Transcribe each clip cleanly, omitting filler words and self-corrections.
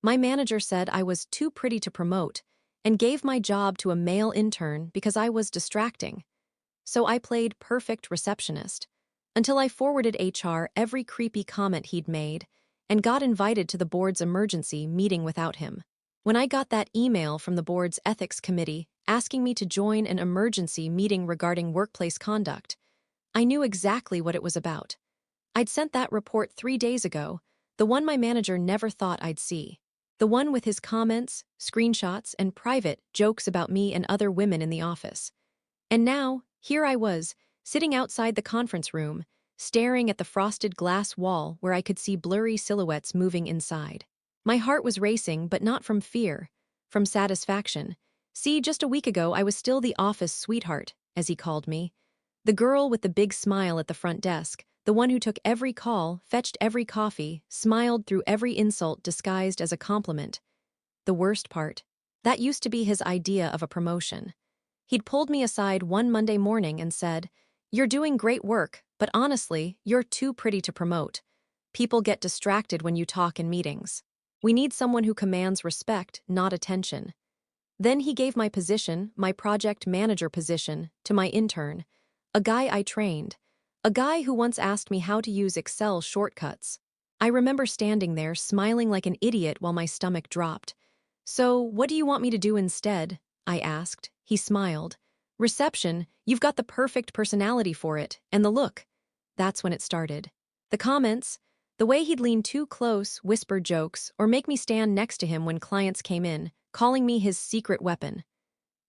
My manager said I was too pretty to promote and gave my job to a male intern because I was distracting. So I played perfect receptionist until I forwarded HR every creepy comment he'd made and got invited to the board's emergency meeting without him. When I got that email from the board's ethics committee asking me to join an emergency meeting regarding workplace conduct, I knew exactly what it was about. I'd sent that report 3 days ago, the one my manager never thought I'd see. The one with his comments, screenshots, and private jokes about me and other women in the office. And now, here I was, sitting outside the conference room, staring at the frosted glass wall where I could see blurry silhouettes moving inside. My heart was racing, but not from fear, from satisfaction. See, just a week ago I was still the office sweetheart, as he called me. The girl with the big smile at the front desk, the one who took every call, fetched every coffee, smiled through every insult disguised as a compliment. The worst part? That used to be his idea of a promotion. He'd pulled me aside one Monday morning and said, "You're doing great work, but honestly, you're too pretty to promote. People get distracted when you talk in meetings. We need someone who commands respect, not attention." Then he gave my position, my project manager position, to my intern, a guy I trained, a guy who once asked me how to use Excel shortcuts. I remember standing there smiling like an idiot while my stomach dropped. "So, what do you want me to do instead?" I asked. He smiled. "Reception, you've got the perfect personality for it, and the look." That's when it started. The comments, the way he'd lean too close, whisper jokes, or make me stand next to him when clients came in, calling me his secret weapon.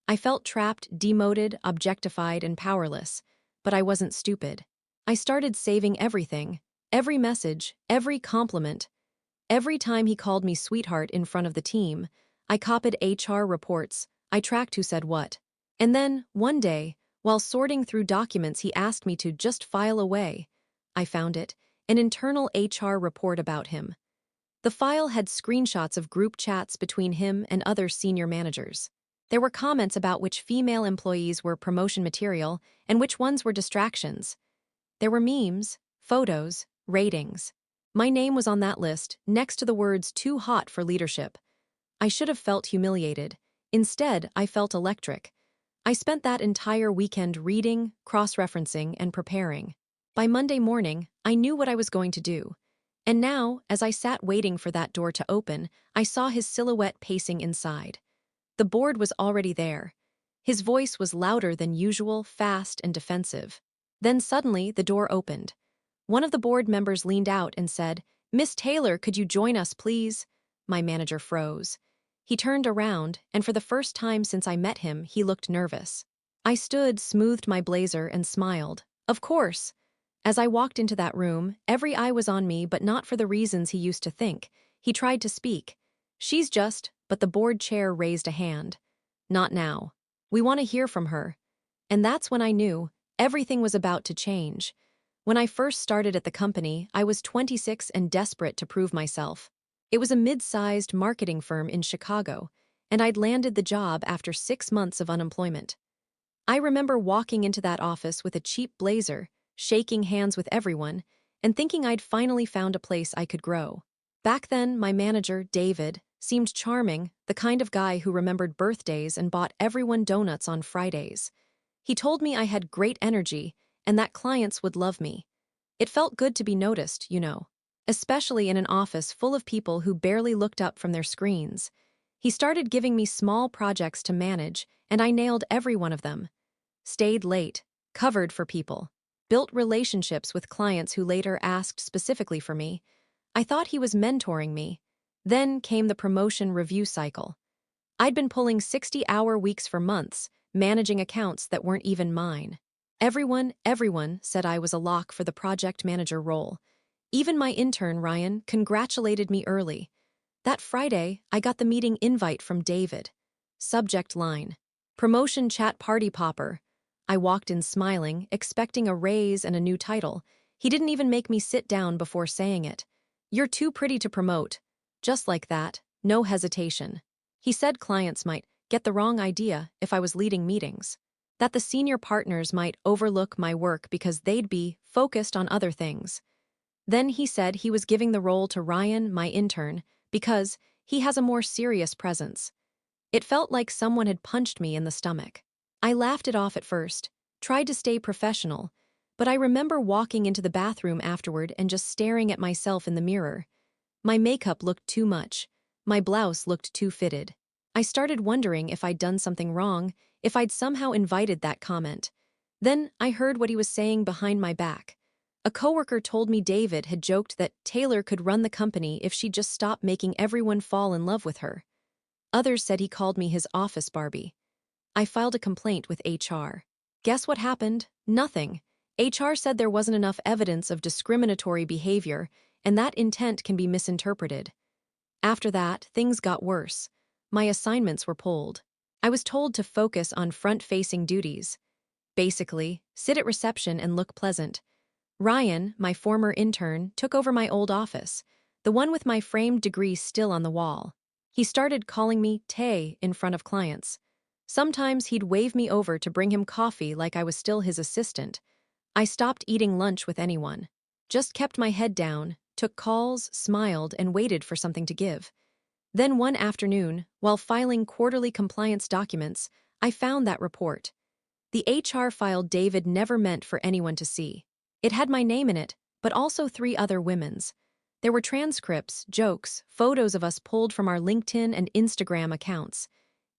I felt trapped, demoted, objectified, and powerless, but I wasn't stupid. I started saving everything, every message, every compliment. Every time he called me sweetheart in front of the team, I copied HR reports, I tracked who said what. And then, one day, while sorting through documents he asked me to just file away, I found it, an internal HR report about him. The file had screenshots of group chats between him and other senior managers. There were comments about which female employees were promotion material and which ones were distractions. There were memes, photos, ratings. My name was on that list, next to the words "too hot for leadership." I should have felt humiliated. Instead, I felt electric. I spent that entire weekend reading, cross-referencing, and preparing. By Monday morning, I knew what I was going to do. And now, as I sat waiting for that door to open, I saw his silhouette pacing inside. The board was already there. His voice was louder than usual, fast and defensive. Then suddenly, the door opened. One of the board members leaned out and said, "Miss Taylor, could you join us, please?" My manager froze. He turned around, and for the first time since I met him, he looked nervous. I stood, smoothed my blazer, and smiled. Of course. As I walked into that room, every eye was on me, but not for the reasons he used to think. He tried to speak. "She's just," but the board chair raised a hand. "Not now. We want to hear from her." And that's when I knew everything was about to change. When I first started at the company, I was 26 and desperate to prove myself. It was a mid-sized marketing firm in Chicago, and I'd landed the job after 6 months of unemployment. I remember walking into that office with a cheap blazer, shaking hands with everyone, and thinking I'd finally found a place I could grow. Back then, my manager, David, seemed charming, the kind of guy who remembered birthdays and bought everyone donuts on Fridays. He told me I had great energy and that clients would love me. It felt good to be noticed, especially in an office full of people who barely looked up from their screens. He started giving me small projects to manage, and I nailed every one of them. Stayed late, covered for people, built relationships with clients who later asked specifically for me. I thought he was mentoring me. Then came the promotion review cycle. I'd been pulling 60-hour weeks for months, managing accounts that weren't even mine. Everyone said I was a lock for the project manager role. Even my intern, Ryan, congratulated me early. That Friday, I got the meeting invite from David. Subject line: "Promotion chat party popper." I walked in smiling, expecting a raise and a new title. He didn't even make me sit down before saying it. "You're too pretty to promote." Just like that, no hesitation. He said clients might get the wrong idea if I was leading meetings, that the senior partners might overlook my work because they'd be focused on other things. Then he said he was giving the role to Ryan, my intern, because he has a more serious presence. It felt like someone had punched me in the stomach. I laughed it off at first, tried to stay professional, but I remember walking into the bathroom afterward and just staring at myself in the mirror. My makeup looked too much. My blouse looked too fitted. I started wondering if I'd done something wrong, if I'd somehow invited that comment. Then I heard what he was saying behind my back. A coworker told me David had joked that Taylor could run the company if she'd just stop making everyone fall in love with her. Others said he called me his office Barbie. I filed a complaint with HR. Guess what happened? Nothing. HR said there wasn't enough evidence of discriminatory behavior, and that intent can be misinterpreted. After that, things got worse. My assignments were pulled. I was told to focus on front-facing duties. Basically, sit at reception and look pleasant. Ryan, my former intern, took over my old office, the one with my framed degree still on the wall. He started calling me Tay in front of clients. Sometimes he'd wave me over to bring him coffee like I was still his assistant. I stopped eating lunch with anyone. Just kept my head down, took calls, smiled, and waited for something to give. Then one afternoon, while filing quarterly compliance documents, I found that report. The HR file David never meant for anyone to see. It had my name in it, but also 3 other women's. There were transcripts, jokes, photos of us pulled from our LinkedIn and Instagram accounts,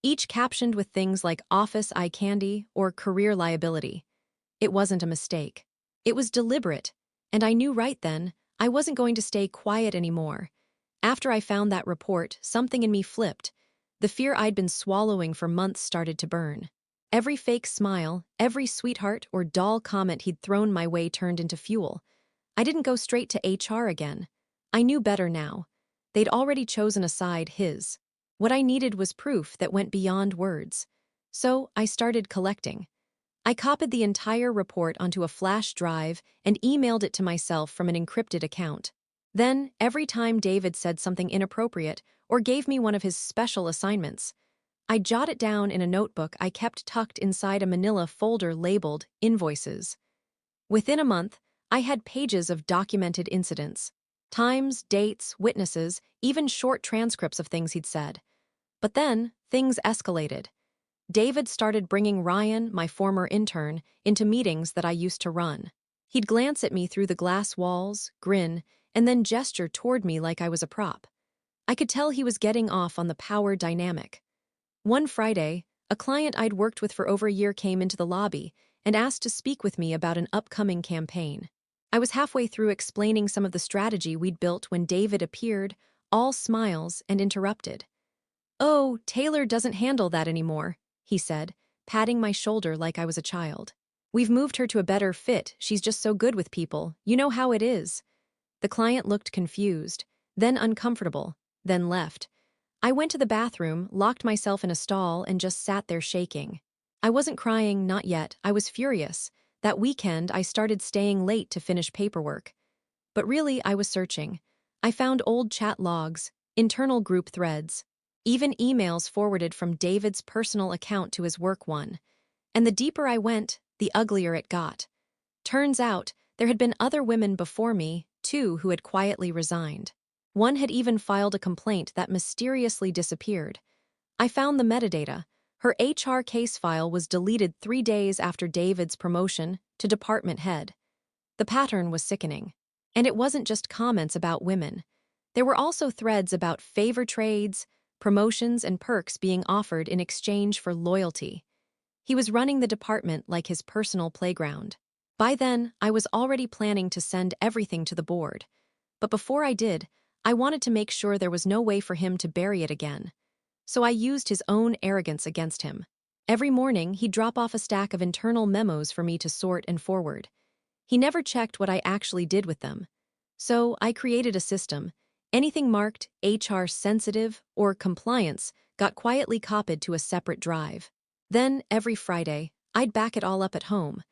each captioned with things like office eye candy or career liability. It wasn't a mistake. It was deliberate, and I knew right then I wasn't going to stay quiet anymore. After I found that report, something in me flipped. The fear I'd been swallowing for months started to burn. Every fake smile, every sweetheart or doll comment he'd thrown my way turned into fuel. I didn't go straight to HR again. I knew better now. They'd already chosen a side, his. What I needed was proof that went beyond words. So I started collecting. I copied the entire report onto a flash drive and emailed it to myself from an encrypted account. Then, every time David said something inappropriate or gave me one of his special assignments, I jot it down in a notebook I kept tucked inside a manila folder labeled Invoices. Within a month, I had pages of documented incidents. Times, dates, witnesses, even short transcripts of things he'd said. But then, things escalated. David started bringing Ryan, my former intern, into meetings that I used to run. He'd glance at me through the glass walls, grin, and then gesture toward me like I was a prop. I could tell he was getting off on the power dynamic. One Friday, a client I'd worked with for over a year came into the lobby and asked to speak with me about an upcoming campaign. I was halfway through explaining some of the strategy we'd built when David appeared, all smiles, and interrupted. "Oh, Taylor doesn't handle that anymore," he said, patting my shoulder like I was a child. "We've moved her to a better fit, she's just so good with people, you know how it is." The client looked confused, then uncomfortable, then left. I went to the bathroom, locked myself in a stall, and just sat there shaking. I wasn't crying, not yet. I was furious. That weekend, I started staying late to finish paperwork. But really, I was searching. I found old chat logs, internal group threads, even emails forwarded from David's personal account to his work one. And the deeper I went, the uglier it got. Turns out, there had been other women before me, too, who had quietly resigned. One had even filed a complaint that mysteriously disappeared. I found the metadata. Her HR case file was deleted 3 days after David's promotion to department head. The pattern was sickening. And it wasn't just comments about women. There were also threads about favor trades, promotions, and perks being offered in exchange for loyalty. He was running the department like his personal playground. By then, I was already planning to send everything to the board. But before I did, I wanted to make sure there was no way for him to bury it again. So I used his own arrogance against him. Every morning, he'd drop off a stack of internal memos for me to sort and forward. He never checked what I actually did with them. So I created a system. Anything marked HR sensitive or compliance got quietly copied to a separate drive. Then, every Friday, I'd back it all up at home.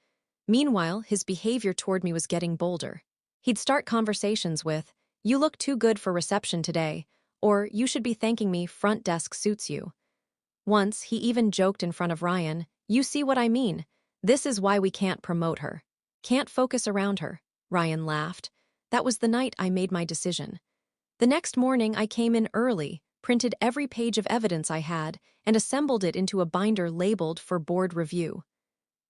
Meanwhile, his behavior toward me was getting bolder. He'd start conversations with, "You look too good for reception today," or "You should be thanking me, front desk suits you." Once, he even joked in front of Ryan, "You see what I mean? This is why we can't promote her. Can't focus around her." Ryan laughed. That was the night I made my decision. The next morning, I came in early, printed every page of evidence I had, and assembled it into a binder labeled for board review.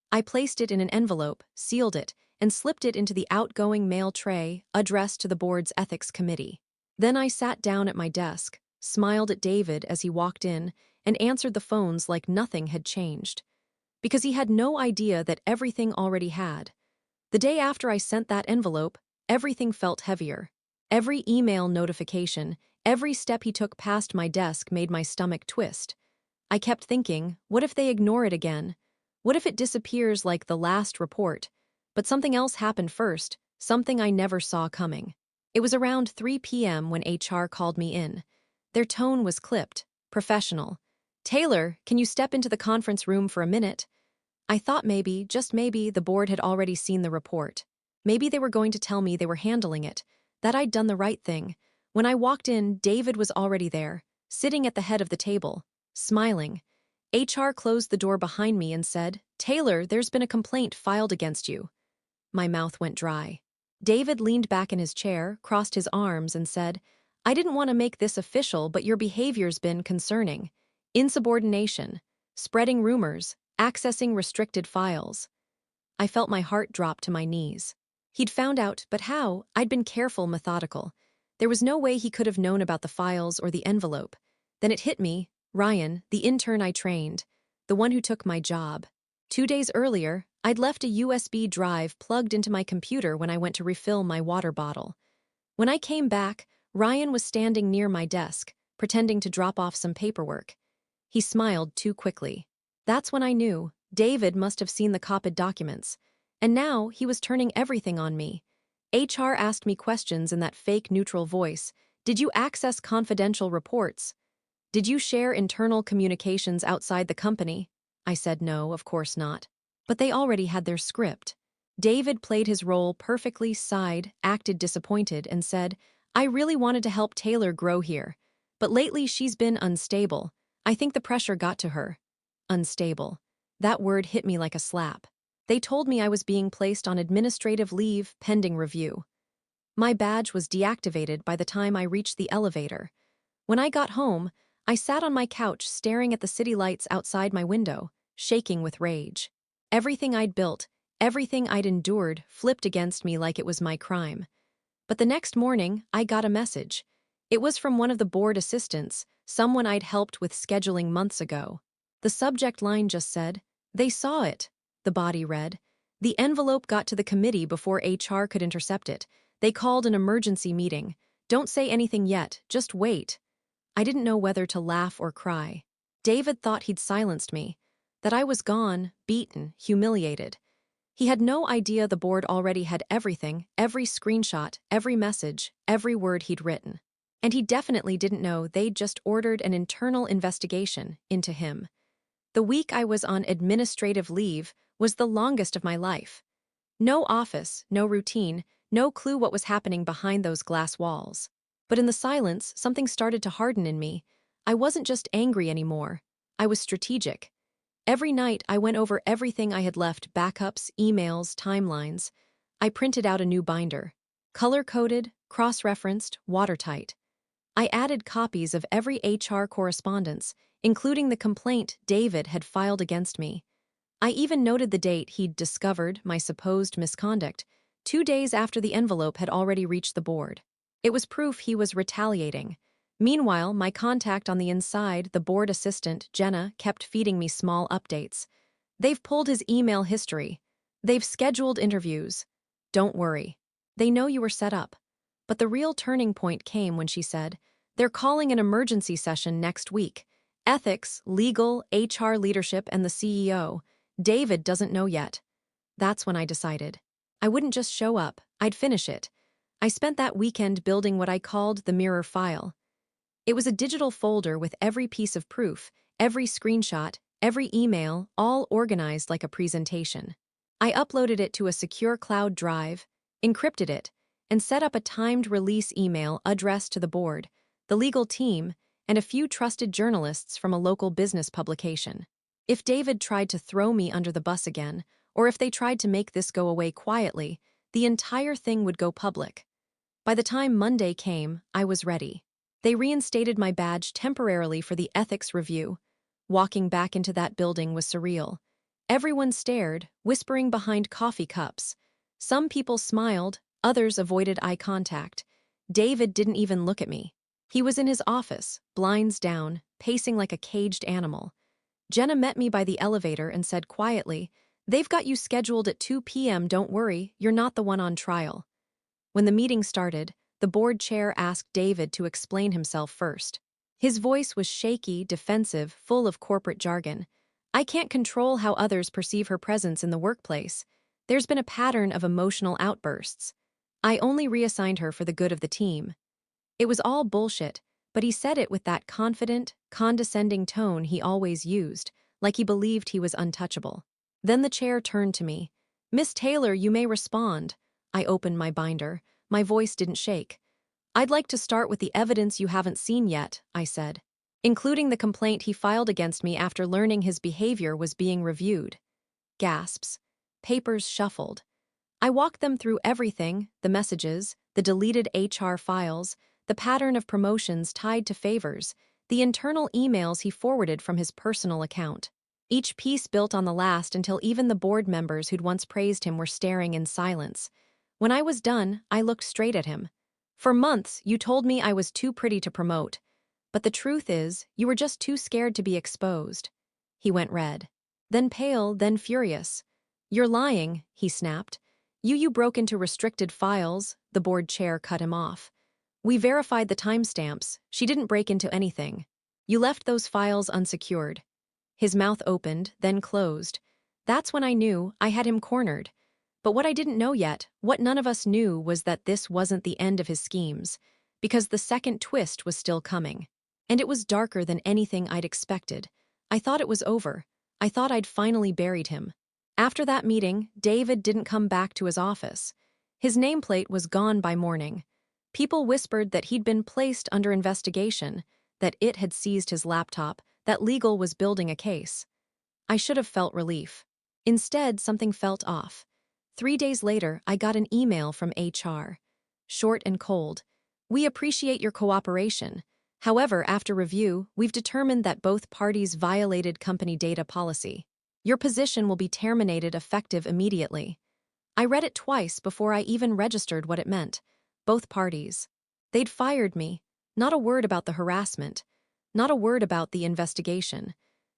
I placed it in an envelope, sealed it, and slipped it into the outgoing mail tray addressed to the board's ethics committee. Then I sat down at my desk, smiled at David as he walked in, and answered the phones like nothing had changed. Because he had no idea that everything already had. The day after I sent that envelope, everything felt heavier. Every email notification, every step he took past my desk made my stomach twist. I kept thinking, what if they ignore it again? What if it disappears like the last report? But something else happened first, something I never saw coming. It was around 3 p.m. when HR called me in. Their tone was clipped, professional. "Taylor, can you step into the conference room for a minute?" I thought maybe, just maybe, the board had already seen the report. Maybe they were going to tell me they were handling it, that I'd done the right thing. When I walked in, David was already there, sitting at the head of the table, smiling. HR closed the door behind me and said, "Taylor, there's been a complaint filed against you." My mouth went dry. David leaned back in his chair, crossed his arms, and said, "I didn't want to make this official, but your behavior's been concerning. Insubordination, spreading rumors, accessing restricted files." I felt my heart drop to my knees. He'd found out, but how? I'd been careful, methodical. There was no way he could have known about the files or the envelope. Then it hit me, Ryan, the intern I trained, the one who took my job. 2 days earlier, I'd left a USB drive plugged into my computer when I went to refill my water bottle. When I came back, Ryan was standing near my desk, pretending to drop off some paperwork. He smiled too quickly. That's when I knew David must have seen the copied documents. And now he was turning everything on me. HR asked me questions in that fake neutral voice. Did you access confidential reports? Did you share internal communications outside the company? I said no, of course not. But they already had their script. David played his role perfectly, sighed, acted disappointed, and said, "I really wanted to help Taylor grow here. But lately she's been unstable. I think the pressure got to her." Unstable. That word hit me like a slap. They told me I was being placed on administrative leave pending review. My badge was deactivated by the time I reached the elevator. When I got home, I sat on my couch staring at the city lights outside my window, shaking with rage. Everything I'd built, everything I'd endured, flipped against me like it was my crime. But the next morning, I got a message. It was from one of the board assistants, someone I'd helped with scheduling months ago. The subject line just said, "They saw it," the body read. "The envelope got to the committee before HR could intercept it. They called an emergency meeting. Don't say anything yet, just wait." I didn't know whether to laugh or cry. David thought he'd silenced me, that I was gone, beaten, humiliated. He had no idea the board already had everything, every screenshot, every message, every word he'd written. And he definitely didn't know they'd just ordered an internal investigation into him. The week I was on administrative leave was the longest of my life. No office, no routine, no clue what was happening behind those glass walls. But in the silence, something started to harden in me. I wasn't just angry anymore. I was strategic. Every night, I went over everything I had left, backups, emails, timelines. I printed out a new binder. Color-coded, cross-referenced, watertight. I added copies of every HR correspondence, including the complaint David had filed against me. I even noted the date he'd discovered my supposed misconduct, 2 days after the envelope had already reached the board. It was proof he was retaliating. Meanwhile, my contact on the inside, the board assistant, Jenna, kept feeding me small updates. "They've pulled his email history. They've scheduled interviews. Don't worry. They know you were set up." But the real turning point came when she said, "They're calling an emergency session next week. Ethics, legal, HR leadership, and the CEO. David doesn't know yet." That's when I decided. I wouldn't just show up, I'd finish it. I spent that weekend building what I called the mirror file. It was a digital folder with every piece of proof, every screenshot, every email, all organized like a presentation. I uploaded it to a secure cloud drive, encrypted it, and set up a timed release email addressed to the board, the legal team, and a few trusted journalists from a local business publication. If David tried to throw me under the bus again, or if they tried to make this go away quietly, the entire thing would go public. By the time Monday came, I was ready. They reinstated my badge temporarily for the ethics review. Walking back into that building was surreal. Everyone stared, whispering behind coffee cups. Some people smiled, others avoided eye contact. David didn't even look at me. He was in his office, blinds down, pacing like a caged animal. Jenna met me by the elevator and said quietly, "They've got you scheduled at 2 p.m., don't worry, you're not the one on trial." When the meeting started, the board chair asked David to explain himself first. His voice was shaky, defensive, full of corporate jargon. "I can't control how others perceive her presence in the workplace. There's been a pattern of emotional outbursts. I only reassigned her for the good of the team." It was all bullshit, but he said it with that confident, condescending tone he always used, like he believed he was untouchable. Then the chair turned to me. "Miss Taylor, you may respond." I opened my binder. My voice didn't shake. "I'd like to start with the evidence you haven't seen yet," I said, including the complaint he filed against me after learning his behavior was being reviewed. Gasps. Papers shuffled. I walked them through everything: the messages, the deleted HR files, the pattern of promotions tied to favors, the internal emails he forwarded from his personal account. Each piece built on the last until even the board members who'd once praised him were staring in silence. When I was done, I looked straight at him. "For months, you told me I was too pretty to promote. But the truth is, you were just too scared to be exposed." He went red. Then pale, then furious. "You're lying," he snapped. You broke into restricted files." The board chair cut him off. "We verified the timestamps. She didn't break into anything. You left those files unsecured." His mouth opened, then closed. That's when I knew I had him cornered. But what I didn't know yet, what none of us knew, was that this wasn't the end of his schemes, because the second twist was still coming. And it was darker than anything I'd expected. I thought it was over. I thought I'd finally buried him. After that meeting, David didn't come back to his office. His nameplate was gone by morning. People whispered that he'd been placed under investigation, that it had seized his laptop, that legal was building a case. I should have felt relief. Instead, something felt off. 3 days later, I got an email from HR. Short and cold. "We appreciate your cooperation. However, after review, we've determined that both parties violated company data policy. Your position will be terminated effective immediately." I read it twice before I even registered what it meant. Both parties. They'd fired me. Not a word about the harassment. Not a word about the investigation.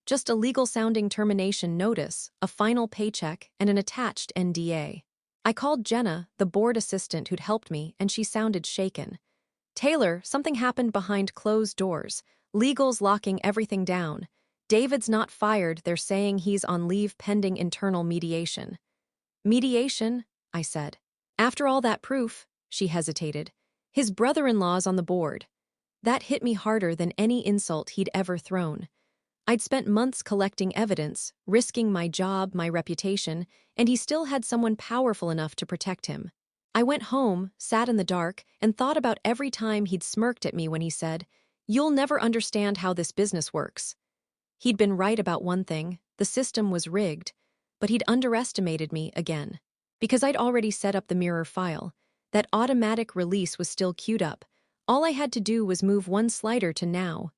Just a legal-sounding termination notice, a final paycheck, and an attached NDA. I called Jenna, the board assistant who'd helped me, and she sounded shaken. "Taylor, something happened behind closed doors. Legal's locking everything down. David's not fired, they're saying he's on leave pending internal mediation." "Mediation?" I said. "After all that proof," she hesitated. "His brother-in-law's on the board." That hit me harder than any insult he'd ever thrown. I'd spent months collecting evidence, risking my job, my reputation, and he still had someone powerful enough to protect him. I went home, sat in the dark, and thought about every time he'd smirked at me when he said, "You'll never understand how this business works." He'd been right about one thing: the system was rigged, but he'd underestimated me again. Because I'd already set up the mirror file. That automatic release was still queued up. All I had to do was move one slider to now.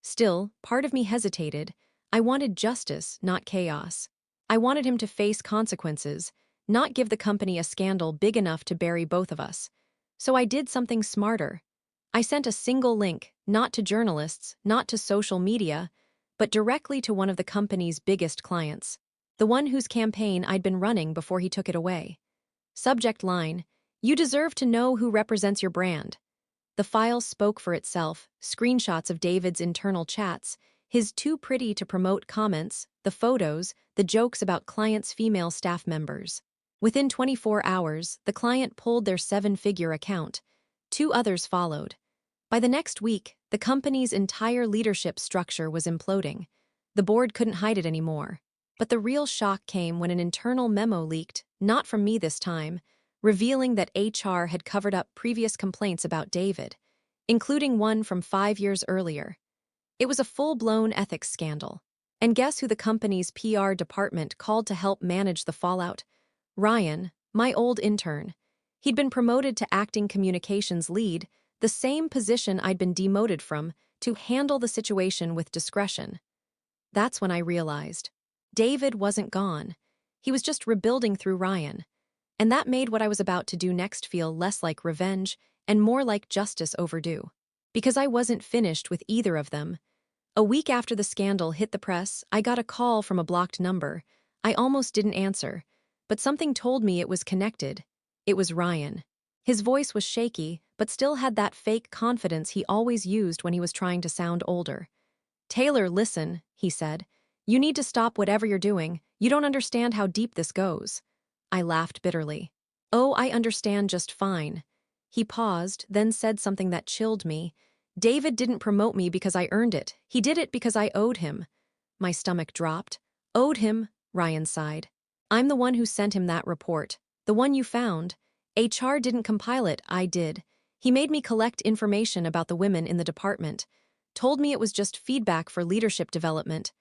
Still, part of me hesitated. I wanted justice, not chaos. I wanted him to face consequences, not give the company a scandal big enough to bury both of us. So I did something smarter. I sent a single link, not to journalists, not to social media, but directly to one of the company's biggest clients, the one whose campaign I'd been running before he took it away. Subject line: "You deserve to know who represents your brand." The file spoke for itself: screenshots of David's internal chats, his too pretty to promote comments, the photos, the jokes about clients' female staff members. Within 24 hours, the client pulled their 7-figure account. 2 others followed. By the next week, the company's entire leadership structure was imploding. The board couldn't hide it anymore. But the real shock came when an internal memo leaked, not from me this time, revealing that HR had covered up previous complaints about David, including one from 5 years earlier. It was a full-blown ethics scandal. And guess who the company's PR department called to help manage the fallout? Ryan, my old intern. He'd been promoted to acting communications lead, the same position I'd been demoted from, to handle the situation with discretion. That's when I realized. David wasn't gone. He was just rebuilding through Ryan. And that made what I was about to do next feel less like revenge and more like justice overdue. Because I wasn't finished with either of them. A week after the scandal hit the press, I got a call from a blocked number. I almost didn't answer, but something told me it was connected. It was Ryan. His voice was shaky, but still had that fake confidence he always used when he was trying to sound older. "Taylor, listen," he said. "You need to stop whatever you're doing. You don't understand how deep this goes." I laughed bitterly. "Oh, I understand just fine." He paused, then said something that chilled me. "David didn't promote me because I earned it. He did it because I owed him." My stomach dropped. "Owed him?" Ryan sighed. "I'm the one who sent him that report. The one you found. HR didn't compile it, I did. He made me collect information about the women in the department. Told me it was just feedback for leadership development."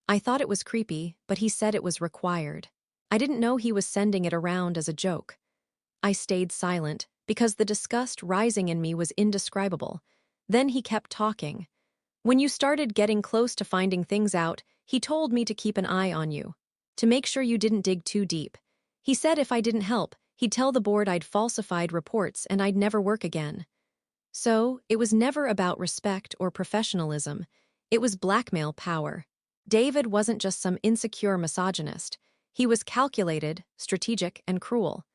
I thought it was creepy, but he said it was required. I didn't know he was sending it around as a joke. I stayed silent, because the disgust rising in me was indescribable. Then he kept talking. "When you started getting close to finding things out, he told me to keep an eye on you. To make sure you didn't dig too deep. He said if I didn't help, he'd tell the board I'd falsified reports and I'd never work again." So, it was never about respect or professionalism. It was blackmail power. David wasn't just some insecure misogynist. He was calculated, strategic, and cruel.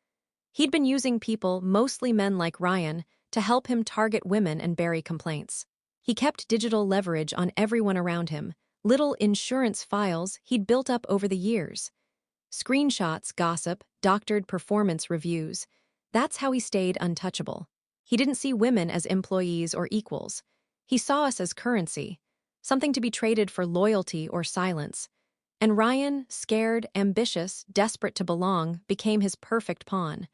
He'd been using people, mostly men like Ryan, to help him target women and bury complaints. He kept digital leverage on everyone around him, little insurance files he'd built up over the years. Screenshots, gossip, doctored performance reviews. That's how he stayed untouchable. He didn't see women as employees or equals. He saw us as currency, something to be traded for loyalty or silence. And Ryan, scared, ambitious, desperate to belong, became his perfect pawn.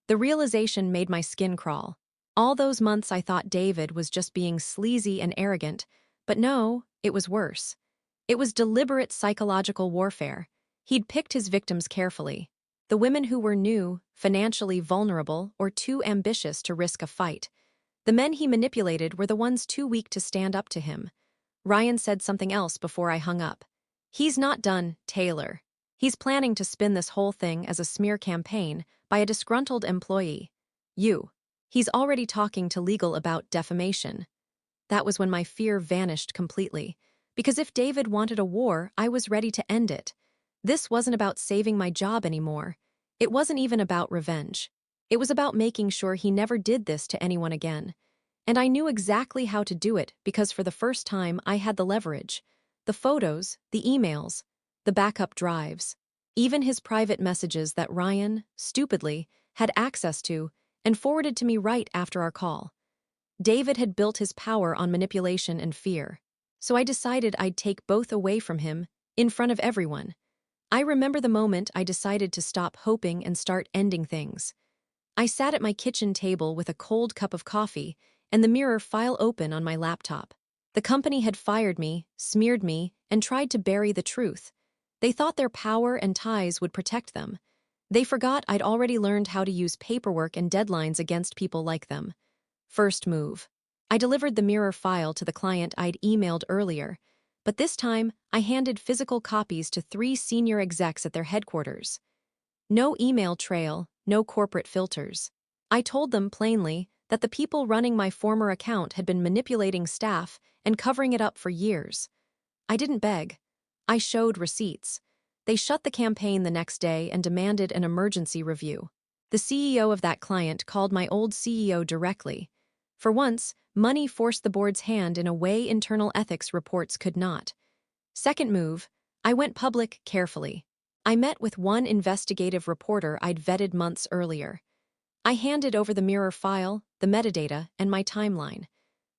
The realization made my skin crawl. All those months I thought David was just being sleazy and arrogant, but no, it was worse. It was deliberate psychological warfare. He'd picked his victims carefully. The women who were new, financially vulnerable, or too ambitious to risk a fight. The men he manipulated were the ones too weak to stand up to him. Ryan said something else before I hung up. "He's not done, Taylor. He's planning to spin this whole thing as a smear campaign by a disgruntled employee. You. He's already talking to legal about defamation." That was when my fear vanished completely. Because if David wanted a war, I was ready to end it. This wasn't about saving my job anymore. It wasn't even about revenge. It was about making sure he never did this to anyone again. And I knew exactly how to do it because for the first time I had the leverage. The photos, the emails, the backup drives. Even his private messages that Ryan, stupidly, had access to and forwarded to me right after our call. David had built his power on manipulation and fear. So I decided I'd take both away from him, in front of everyone. I remember the moment I decided to stop hoping and start ending things. I sat at my kitchen table with a cold cup of coffee and the Mirror file open on my laptop. The company had fired me, smeared me, and tried to bury the truth. They thought their power and ties would protect them. They forgot I'd already learned how to use paperwork and deadlines against people like them. First move. I delivered the Mirror file to the client I'd emailed earlier, but this time I handed physical copies to 3 senior execs at their headquarters. No email trail, no corporate filters. I told them plainly that the people running my former account had been manipulating staff and covering it up for years. I didn't beg. I showed receipts. They shut the campaign the next day and demanded an emergency review. The CEO of that client called my old CEO directly. For once, money forced the board's hand in a way internal ethics reports could not. Second move, I went public carefully. I met with one investigative reporter I'd vetted months earlier. I handed over the Mirror file, the metadata, and my timeline.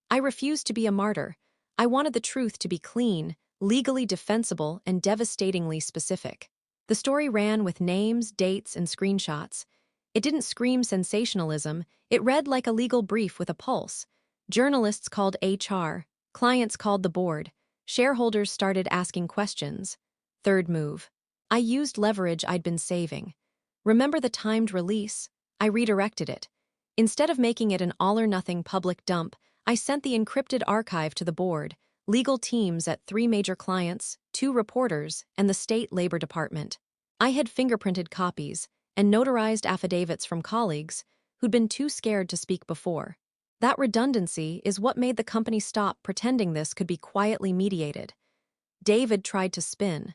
I refused to be a martyr. I wanted the truth to be clean, legally defensible, and devastatingly specific. The story ran with names, dates, and screenshots. It didn't scream sensationalism, it read like a legal brief with a pulse. Journalists called HR, clients called the board, shareholders started asking questions. Third move. I used leverage I'd been saving. Remember the timed release? I redirected it. Instead of making it an all-or-nothing public dump, I sent the encrypted archive to the board, legal teams at 3 major clients, 2 reporters, and the state labor department. I had fingerprinted copies and notarized affidavits from colleagues who'd been too scared to speak before. That redundancy is what made the company stop pretending this could be quietly mediated. David tried to spin.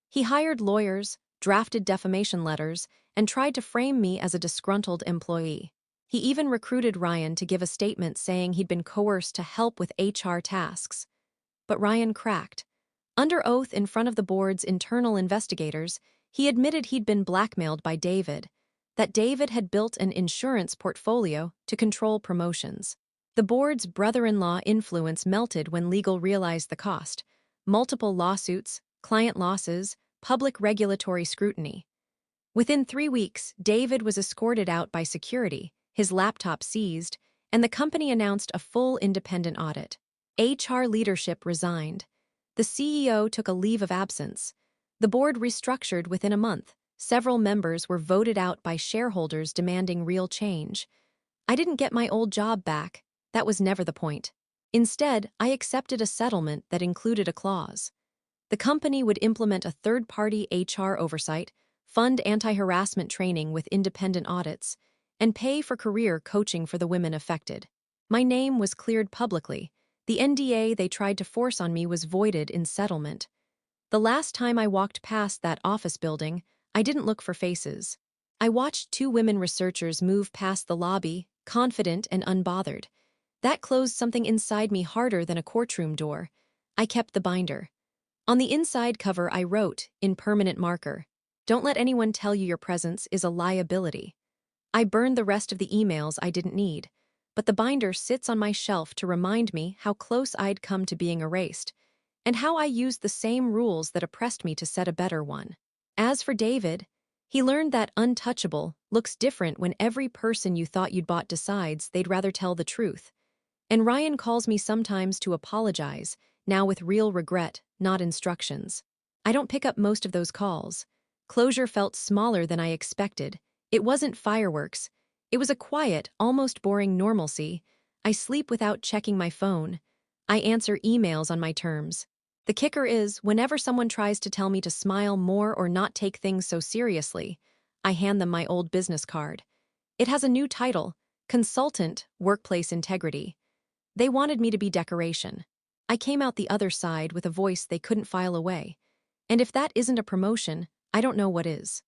He hired lawyers, drafted defamation letters, and tried to frame me as a disgruntled employee. He even recruited Ryan to give a statement saying he'd been coerced to help with HR tasks. But Ryan cracked. Under oath in front of the board's internal investigators, he admitted he'd been blackmailed by David, that David had built an insurance portfolio to control promotions. The board's brother-in-law influence melted when legal realized the cost: multiple lawsuits, client losses, public regulatory scrutiny. Within 3 weeks, David was escorted out by security, his laptop seized, and the company announced a full independent audit. HR leadership resigned. The CEO took a leave of absence. The board restructured within a month. Several members were voted out by shareholders demanding real change. I didn't get my old job back. That was never the point. Instead, I accepted a settlement that included a clause. The company would implement a third-party HR oversight, fund anti-harassment training with independent audits, and pay for career coaching for the women affected. My name was cleared publicly. The NDA they tried to force on me was voided in settlement. The last time I walked past that office building, I didn't look for faces. I watched 2 women researchers move past the lobby, confident and unbothered. That closed something inside me harder than a courtroom door. I kept the binder. On the inside cover, I wrote, in permanent marker, "Don't let anyone tell you your presence is a liability." I burned the rest of the emails I didn't need, but the binder sits on my shelf to remind me how close I'd come to being erased, and how I used the same rules that oppressed me to set a better one. As for David, he learned that untouchable looks different when every person you thought you'd bought decides they'd rather tell the truth. And Ryan calls me sometimes to apologize, now with real regret, not instructions. I don't pick up most of those calls. Closure felt smaller than I expected. It wasn't fireworks. It was a quiet, almost boring normalcy. I sleep without checking my phone. I answer emails on my terms. The kicker is, whenever someone tries to tell me to smile more or not take things so seriously, I hand them my old business card. It has a new title: Consultant, Workplace Integrity. They wanted me to be decoration. I came out the other side with a voice they couldn't file away. And if that isn't a promotion, I don't know what is.